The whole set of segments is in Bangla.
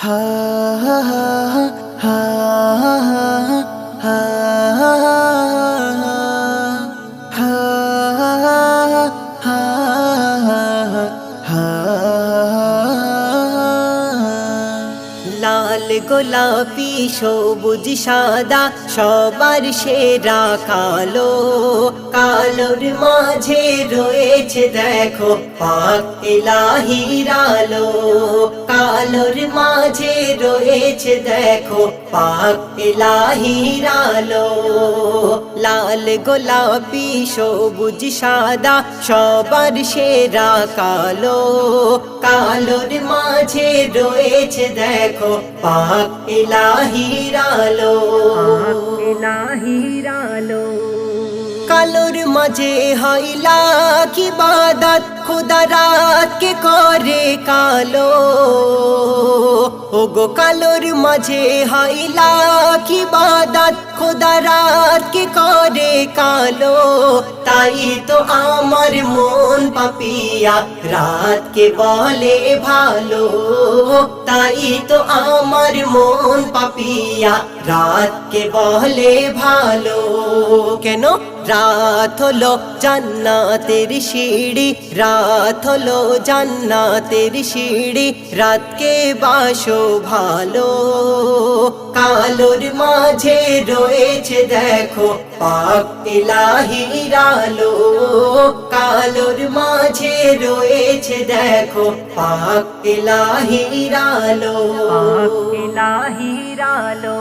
হা হা হা হা হা লাল গোলাপি সবুজ সাদা সবার সেরা কালো, কালোর মাঝে রয়েছে দেখো পাক ইলাহির আলো, কালোর মাঝে রয়েছে দেখো পাক ইলাহির আলো। লাল গোলাপি সবুজ সাদা সবার সেরা কালো, কালোর মাঝে রয়েছে দেখো পাক ইলাহির আলো, ইলাহির আলো। কালোর মাঝে হয় লাখ ইবাদত, খুদা রাতকে করে কালো। ওগো কালোর মাঝে হয় লাখ ইবাদত, খুদা রাতকে করে কালো। তাই তো আমার মন পাপিয়া রাতকে বলে ভালো, তাই তো আমার মন পাপিয়া রাতকে বলে ভালো। কেন? রাত হলো জান্নাতের সিঁড়ি, রাত হলো জান্নাতের সিঁড়ি, রাতকে বাসো ভালো। কালোর মাঝে রয়েছে দেখো পাক ইলাহির আলো, কালোর মাঝে রয়েছে দেখো পাক ইলাহির আলো, পাক ইলাহির আলো।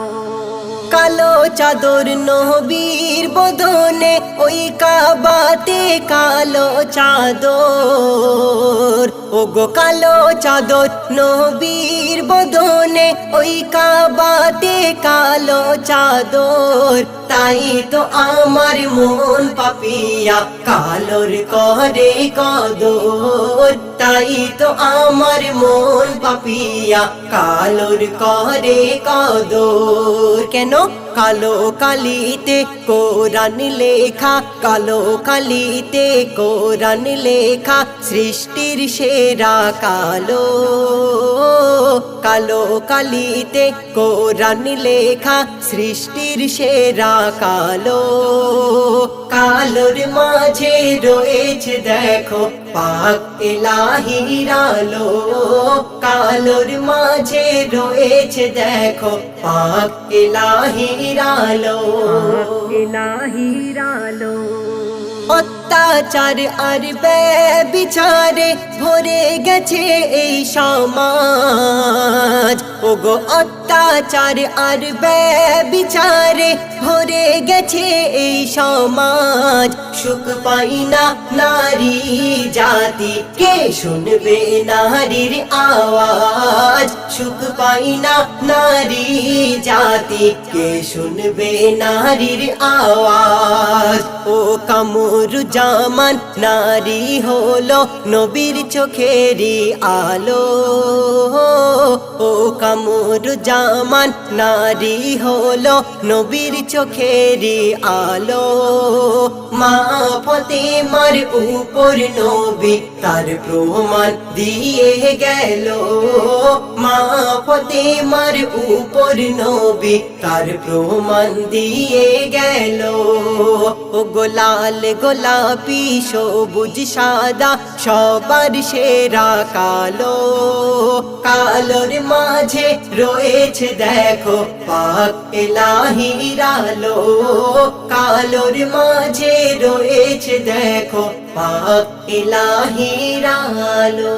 কালো চাদর নবীর বদনে, ওই কাবাতে কালো চাদর। ওগো কালো চাদর নবীর বদনে, ওই কাবাতে কালো চাদর। তাই তো আমার মন পাপিয়া কালোর করে কদর, তাই তো আমার মন পাপিয়া কালোর করে কদর। কেন? কালো কালিতে কোরআন লেখা, কালো কালিতে কোরআন লেখা, সৃষ্টির সেরা কালো। কালো কালিতে কোরআন লেখা, সৃষ্টির সেরা কালো। কালোর মাঝে রয়েছে দেখো পাক ইলাহির আলো, কালোর মাঝে রয়েছে দেখো পাক ইলাহির আলো, ইলাহির আলো। অত্যাচার আর ব্যভিচারে ভরে গেছে এই সমাজ। ওগো অত্যাচার আর ব্যভিচারে ভরে গেছে এই সমাজ। সুখ পাই না নারী জাতি, কে শুনবে নারীর আওয়াজ। সুখ পাই না নারী জাতি, কে শুনবে নারীর আওয়াজ। ও কামরুজ্জামান নারী হলো নবীর চোখেরই আলো, ও কামরুজ্জামান নারী হলো নবীর চোখেরই আলো। মা ফাতেমার উপর নবী তার প্রমাণ দিয়ে গেল, মা ফাতেমার উপর নবী তার প্রমাণ দিয়ে গেল। ও গোলাল গোলাপি সবুজ সাদা সবার সেরা কালো, কালোর মাঝে রয়েছে দেখো পাক ইলাহির আলো, কালোর মাঝে রয়েছে দেখো পাক ইলাহির আলো।